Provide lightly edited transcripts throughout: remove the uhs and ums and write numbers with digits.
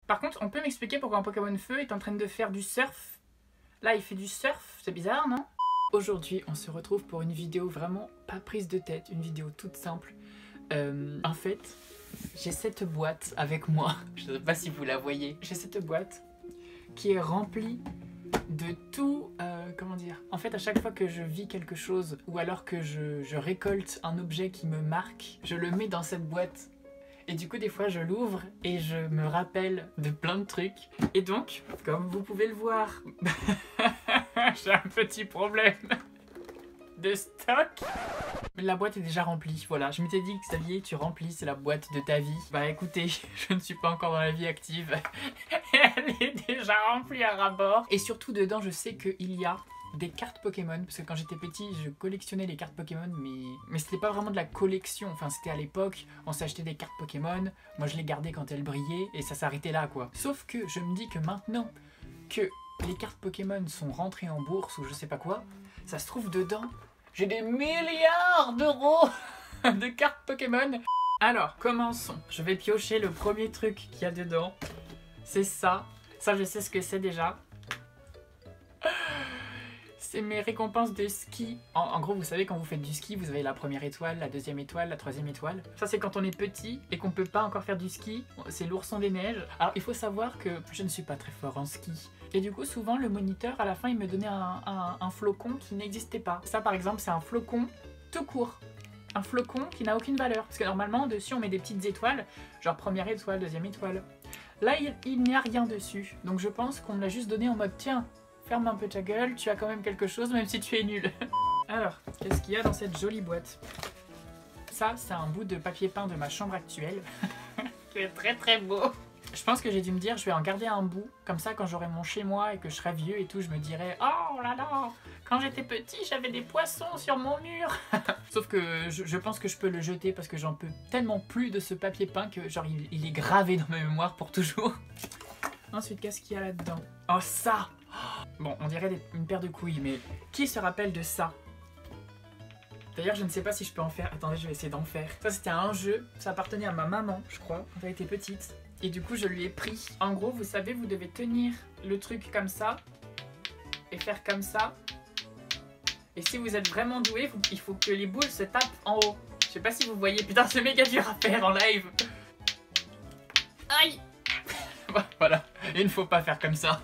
Par contre, on peut m'expliquer pourquoi un Pokémon Feu est en train de faire du surf? Là, il fait du surf, c'est bizarre, non? Aujourd'hui, on se retrouve pour une vidéo vraiment pas prise de tête, une vidéo toute simple. En fait, j'ai cette boîte avec moi, je sais pas si vous la voyez. J'ai cette boîte qui est remplie de tout, comment dire. En fait, à chaque fois que je vis quelque chose ou alors que je récolte un objet qui me marque, je le mets dans cette boîte. Et du coup, des fois, je l'ouvre et je me rappelle de plein de trucs. Et donc, comme vous pouvez le voir, j'ai un petit problème de stock. La boîte est déjà remplie, voilà. Je m'étais dit que Xavier, tu remplis, c'est la boîte de ta vie. Bah écoutez, je ne suis pas encore dans la vie active. Elle est déjà remplie à ras-bord. Et surtout, dedans, je sais qu'il y a des cartes Pokémon, parce que quand j'étais petit, je collectionnais les cartes Pokémon, mais c'était pas vraiment de la collection. Enfin, c'était à l'époque, on s'achetait des cartes Pokémon, moi je les gardais quand elles brillaient, et ça s'arrêtait là, quoi. Sauf que je me dis que maintenant que les cartes Pokémon sont rentrées en bourse ou je sais pas quoi, ça se trouve dedans, j'ai des milliards d'euros de cartes Pokémon. Alors, commençons. Je vais piocher le premier truc qu'il y a dedans. C'est ça. Ça, je sais ce que c'est déjà. C'est mes récompenses de ski. En gros, vous savez, quand vous faites du ski, vous avez la première étoile, la deuxième étoile, la troisième étoile. Ça, c'est quand on est petit et qu'on peut pas encore faire du ski. C'est l'ourson des neiges. Alors, il faut savoir que je ne suis pas très fort en ski. Et du coup, souvent, le moniteur, à la fin, il me donnait un flocon qui n'existait pas. Ça, par exemple, c'est un flocon tout court. Un flocon qui n'a aucune valeur. Parce que normalement, dessus, on met des petites étoiles. Genre première étoile, deuxième étoile. Là, il n'y a rien dessus. Donc, je pense qu'on me l'a juste donné en mode, tiens, ferme un peu ta gueule, tu as quand même quelque chose, même si tu es nul. Alors, qu'est-ce qu'il y a dans cette jolie boîte? Ça, c'est un bout de papier peint de ma chambre actuelle. Qui est très très beau. Je pense que j'ai dû me dire, je vais en garder un bout. Comme ça, quand j'aurai mon chez moi et que je serai vieux et tout, je me dirai, oh là là, quand j'étais petit, j'avais des poissons sur mon mur. Sauf que je pense que je peux le jeter parce que j'en peux tellement plus de ce papier peint que genre il est gravé dans ma mémoire pour toujours. Ensuite, qu'est-ce qu'il y a là-dedans? Oh, ça! Bon, on dirait une paire de couilles, mais qui se rappelle de ça? D'ailleurs, je ne sais pas si je peux en faire. Attendez, je vais essayer d'en faire. Ça, c'était un jeu. Ça appartenait à ma maman, je crois, quand elle était petite. Et du coup, je lui ai pris. En gros, vous savez, vous devez tenir le truc comme ça et faire comme ça. Et si vous êtes vraiment doué, il faut que les boules se tapent en haut. Je sais pas si vous voyez. Putain, c'est méga dur à faire en live. Aïe! Voilà, il ne faut pas faire comme ça.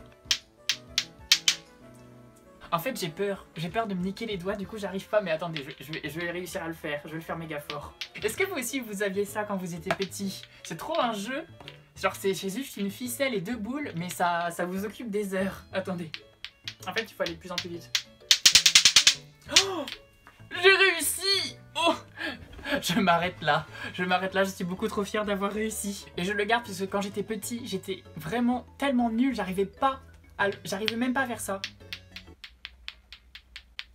En fait, j'ai peur de me niquer les doigts, du coup j'arrive pas, mais attendez, je vais réussir à le faire, je vais le faire méga fort. Est-ce que vous aussi vous aviez ça quand vous étiez petit? C'est trop un jeu, genre c'est juste une ficelle et deux boules, mais ça vous occupe des heures. Attendez, en fait il faut aller de plus en plus vite. Oh, j'ai réussi! Oh, je m'arrête là, je suis beaucoup trop fière d'avoir réussi. Et je le garde parce que quand j'étais petit, j'étais vraiment tellement nulle, j'arrivais même pas à faire ça.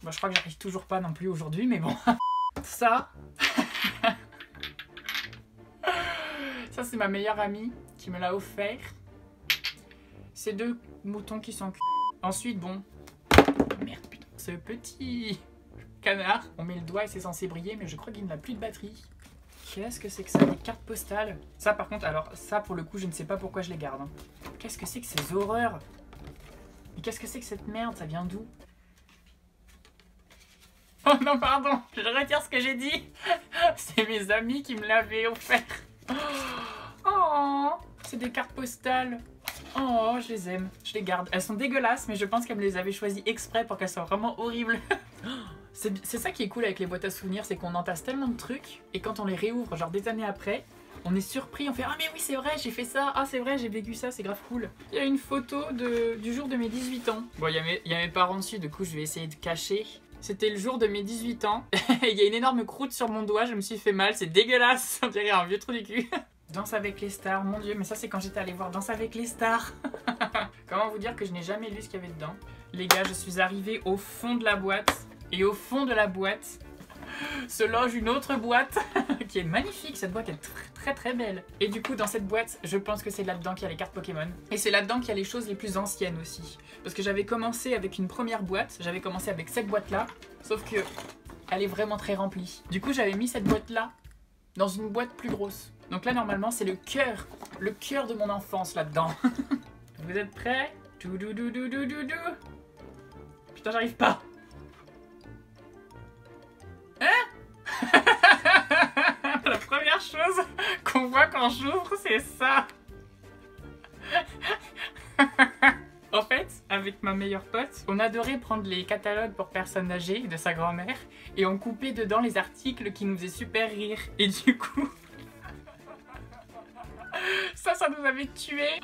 Bon, je crois que j'arrive toujours pas non plus aujourd'hui, mais bon. Ça, ça c'est ma meilleure amie qui me l'a offert. Ces deux moutons qui sont... Ensuite, bon... Merde, putain. Ce petit canard, on met le doigt et c'est censé briller, mais je crois qu'il n'a plus de batterie. Qu'est-ce que c'est que ça? Des cartes postales. Ça par contre, alors ça pour le coup, je ne sais pas pourquoi je les garde. Hein. Qu'est-ce que c'est que ces horreurs? Mais qu'est-ce que c'est que cette merde? Ça vient d'où? Oh non, pardon, je retire ce que j'ai dit. C'est mes amis qui me l'avaient offert. Oh, c'est des cartes postales. Oh, je les aime, je les garde. Elles sont dégueulasses, mais je pense qu'elles me les avaient choisies exprès pour qu'elles soient vraiment horribles. C'est ça qui est cool avec les boîtes à souvenirs, c'est qu'on entasse tellement de trucs, et quand on les réouvre, genre des années après, on est surpris, on fait « Ah mais oui, c'est vrai, j'ai fait ça. Ah c'est vrai, j'ai vécu ça, c'est grave cool. » Il y a une photo du jour de mes 18 ans. Bon, il y a mes parents dessus, du coup je vais essayer de cacher. C'était le jour de mes 18 ans. Il y a une énorme croûte sur mon doigt, je me suis fait mal, c'est dégueulasse, on dirait un vieux trou du cul. Danse avec les stars, mon dieu, mais ça c'est quand j'étais allée voir Danse avec les stars. Comment vous dire que je n'ai jamais lu ce qu'il y avait dedans? Les gars, je suis arrivée au fond de la boîte, et au fond de la boîte se loge une autre boîte qui est magnifique. Cette boîte est très très belle. Et du coup, dans cette boîte, je pense que c'est là-dedans qu'il y a les cartes Pokémon. Et c'est là-dedans qu'il y a les choses les plus anciennes aussi. Parce que j'avais commencé avec une première boîte, j'avais commencé avec cette boîte-là, sauf que elle est vraiment très remplie. Du coup, j'avais mis cette boîte-là dans une boîte plus grosse. Donc là, normalement, c'est le cœur de mon enfance là-dedans. Vous êtes prêts? Tout-dou-dou-dou-dou-dou-dou. Putain, j'arrive pas. Hein? La première chose qu'on voit quand j'ouvre, c'est ça. En fait, avec ma meilleure pote, on adorait prendre les catalogues pour personnes âgées de sa grand-mère et on coupait dedans les articles qui nous faisaient super rire. Et du coup, ça nous avait tués.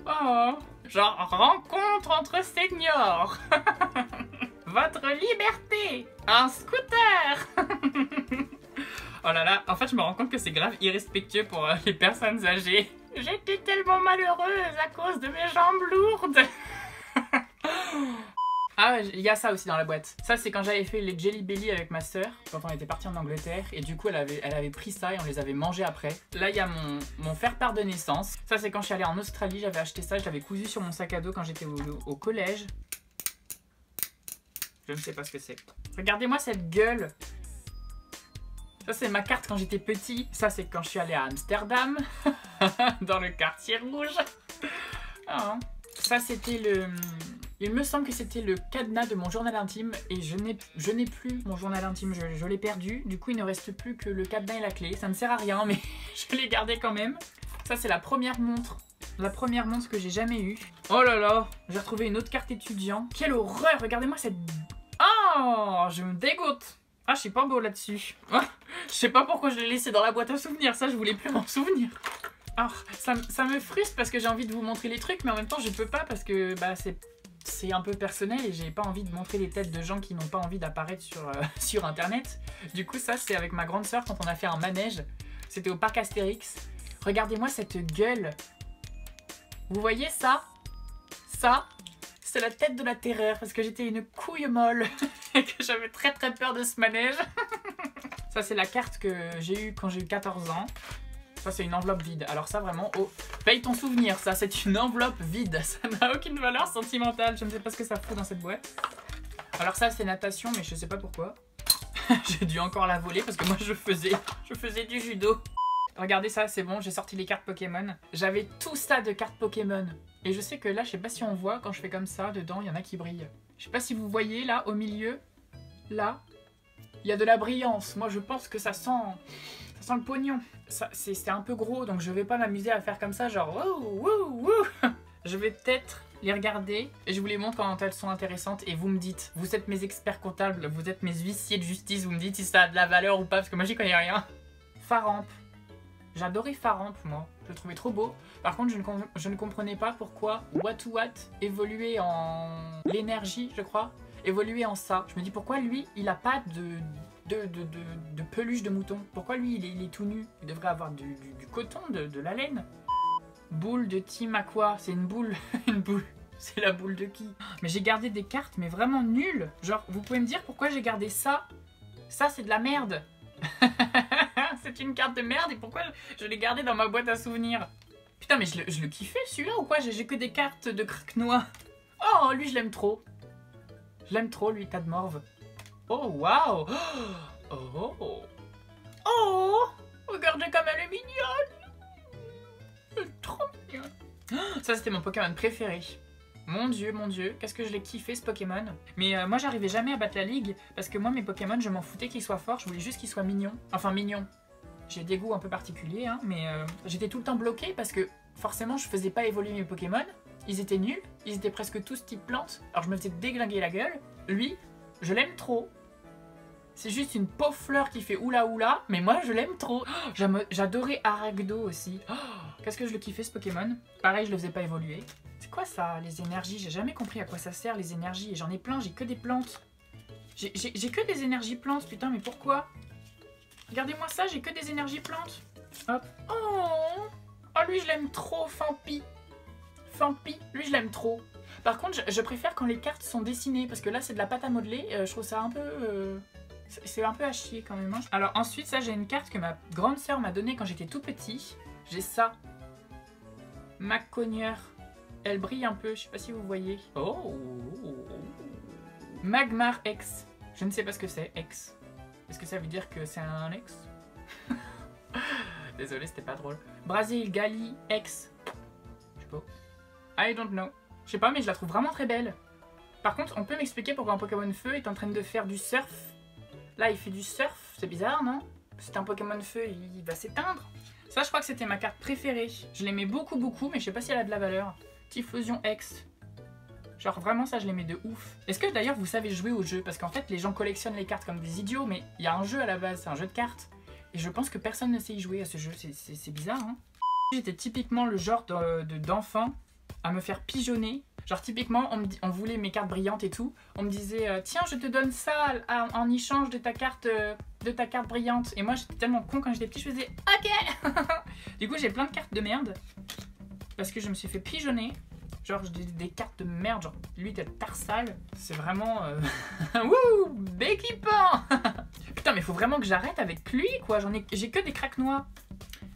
Oh, genre rencontre entre seniors. Votre liberté, un scooter. Oh là là, en fait je me rends compte que c'est grave irrespectueux pour les personnes âgées. J'étais tellement malheureuse à cause de mes jambes lourdes. Ah, il y a ça aussi dans la boîte. Ça, c'est quand j'avais fait les Jelly Belly avec ma soeur, quand on était parti en Angleterre. Et du coup, elle avait pris ça et on les avait mangés après. Là, il y a mon faire-part de naissance. Ça, c'est quand je suis allée en Australie, j'avais acheté ça. Je l'avais cousu sur mon sac à dos quand j'étais au collège. Je ne sais pas ce que c'est. Regardez-moi cette gueule. Ça, c'est ma carte quand j'étais petit. Ça, c'est quand je suis allée à Amsterdam, dans le quartier rouge. Oh. Ça, c'était le... Il me semble que c'était le cadenas de mon journal intime. Et je n'ai plus mon journal intime, je l'ai perdu. Du coup, il ne reste plus que le cadenas et la clé. Ça ne sert à rien, mais je l'ai gardé quand même. Ça, c'est la première montre. La première montre que j'ai jamais eue. Oh là là, j'ai retrouvé une autre carte étudiant. Quelle horreur, regardez-moi cette... Oh, je me dégoûte. Ah, je suis pas beau là-dessus. Je sais pas pourquoi je l'ai laissé dans la boîte à souvenirs. Ça, je voulais plus m'en souvenir. Ah, ça me frustre parce que j'ai envie de vous montrer les trucs, mais en même temps, je peux pas parce que bah, c'est un peu personnel et j'ai pas envie de montrer les têtes de gens qui n'ont pas envie d'apparaître sur internet. Du coup, ça, c'est avec ma grande sœur quand on a fait un manège. C'était au parc Astérix. Regardez-moi cette gueule. Vous voyez ça? Ça, c'est la tête de la terreur parce que j'étais une couille molle et que j'avais très peur de ce manège. Ça, c'est la carte que j'ai eue quand j'ai eu 14 ans. Ça, c'est une enveloppe vide. Alors ça, vraiment, oh, paye ton souvenir. Ça, c'est une enveloppe vide. Ça n'a aucune valeur sentimentale. Je ne sais pas ce que ça fout dans cette boîte. Alors ça, c'est natation, mais je sais pas pourquoi. J'ai dû encore la voler parce que moi, je faisais du judo. Regardez ça, c'est bon, j'ai sorti les cartes Pokémon. J'avais tout ça de cartes Pokémon. Et je sais que là, je sais pas si on voit, quand je fais comme ça, dedans, il y en a qui brillent. Je sais pas si vous voyez, là, au milieu, là, il y a de la brillance. Moi, je pense que ça sent le pognon. C'est un peu gros, donc je vais pas m'amuser à faire comme ça, genre, wouh, wouh, wouh. Je vais peut-être les regarder et je vous les montre quand elles sont intéressantes. Et vous me dites, vous êtes mes experts comptables, vous êtes mes huissiers de justice, vous me dites si ça a de la valeur ou pas, parce que moi, j'y connais rien. Faramp. J'adorais Faramp, moi. Je le trouvais trop beau. Par contre, je ne comprenais pas pourquoi What évoluait en l'énergie, je crois, évoluait en ça. Je me dis pourquoi lui, il a pas de peluche de mouton. Pourquoi lui, il est tout nu? Il devrait avoir du coton, de la laine. Boule de Team Aqua. C'est une boule. Une boule. C'est la boule de qui? Mais j'ai gardé des cartes, mais vraiment nulles. Genre, vous pouvez me dire pourquoi j'ai gardé ça? Ça, c'est de la merde. C'est une carte de merde et pourquoi je l'ai gardée dans ma boîte à souvenirs? Putain, mais je le kiffais celui-là ou quoi? J'ai que des cartes de craque-noix. Oh, lui, je l'aime trop. Je l'aime trop, lui, tas de morve. Oh, waouh. Oh. Oh. Regardez comme elle est mignonne. Elle est trop mignonne. Ça, c'était mon Pokémon préféré. Mon dieu, qu'est-ce que je l'ai kiffé ce Pokémon. Mais moi j'arrivais jamais à battre la ligue parce que moi mes Pokémon je m'en foutais qu'ils soient forts, je voulais juste qu'ils soient mignons. Enfin mignons. J'ai des goûts un peu particuliers hein, mais j'étais tout le temps bloquée parce que forcément je faisais pas évoluer mes Pokémon. Ils étaient nuls, ils étaient presque tous type plante, alors je me faisais déglinguer la gueule. Lui, je l'aime trop. C'est juste une pauvre fleur qui fait oula oula, mais moi je l'aime trop. J'adorais Aragdo aussi. Qu'est-ce que je le kiffais ce Pokémon. Pareil, je le faisais pas évoluer. C'est quoi ça, les énergies? J'ai jamais compris à quoi ça sert les énergies. Et j'en ai plein, j'ai que des plantes. J'ai que des énergies plantes, putain, mais pourquoi? Regardez-moi ça, j'ai que des énergies plantes. Hop. Oh, lui je l'aime trop, Fampi. Fampi, lui je l'aime trop. Par contre, je préfère quand les cartes sont dessinées, parce que là c'est de la pâte à modeler. Je trouve ça un peu... c'est un peu à chier quand même. Hein. Alors ensuite, ça j'ai une carte que ma grande sœur m'a donnée quand j'étais tout petit. J'ai ça. Macogneur. Elle brille un peu, je sais pas si vous voyez. Oh. Magmar X. Je ne sais pas ce que c'est, X. Est-ce que ça veut dire que c'est un ex? Désolé, c'était pas drôle. Brasil, Gali, X. Je sais pas. I don't know. Je sais pas, mais je la trouve vraiment très belle. Par contre, on peut m'expliquer pourquoi un Pokémon Feu est en train de faire du surf? Là, il fait du surf. C'est bizarre, non? C'est un Pokémon Feu, il va s'éteindre. Ça, je crois que c'était ma carte préférée. Je l'aimais beaucoup, mais je sais pas si elle a de la valeur. Typhlosion X. Genre vraiment ça je l'aimais de ouf. Est-ce que d'ailleurs vous savez jouer au jeu? Parce qu'en fait les gens collectionnent les cartes comme des idiots, mais il y a un jeu à la base, c'est un jeu de cartes. Et je pense que personne ne sait y jouer à ce jeu, c'est bizarre hein. J'étais typiquement le genre d'enfant à me faire pigeonner. Genre typiquement on voulait mes cartes brillantes et tout. On me disait tiens je te donne ça en échange de ta carte brillante. Et moi j'étais tellement con quand j'étais petit, je faisais ok. Du coup j'ai plein de cartes de merde. Parce que je me suis fait pigeonner. Genre des cartes de merde, genre lui t'es Tarsal, c'est vraiment wouh, Becky Pan. Putain mais faut vraiment que j'arrête avec lui quoi, j'ai que des cracks noirs.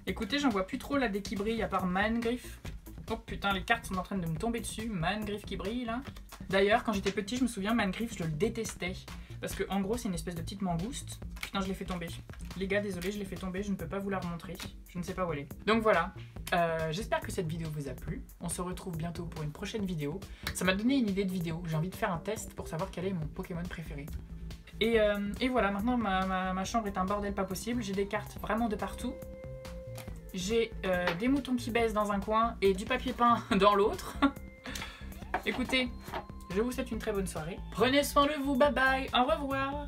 Écoutez, j'en vois plus trop là des qui brillent à part Mangriff. Oh putain, les cartes sont en train de me tomber dessus, Mangriff qui brille là. D'ailleurs quand j'étais petit je me souviens Mangriff je le détestais. Parce que en gros c'est une espèce de petite mangouste. Putain je l'ai fait tomber. Les gars désolé je l'ai fait tomber, je ne peux pas vous la remontrer. Je ne sais pas où elle est. Donc voilà. J'espère que cette vidéo vous a plu. On se retrouve bientôt pour une prochaine vidéo. Ça m'a donné une idée de vidéo. J'ai envie de faire un test pour savoir quel est mon Pokémon préféré. Et voilà, maintenant ma chambre est un bordel pas possible. J'ai des cartes vraiment de partout. J'ai des moutons qui baissent dans un coin et du papier peint dans l'autre. Écoutez, je vous souhaite une très bonne soirée. Prenez soin de vous, bye bye, au revoir.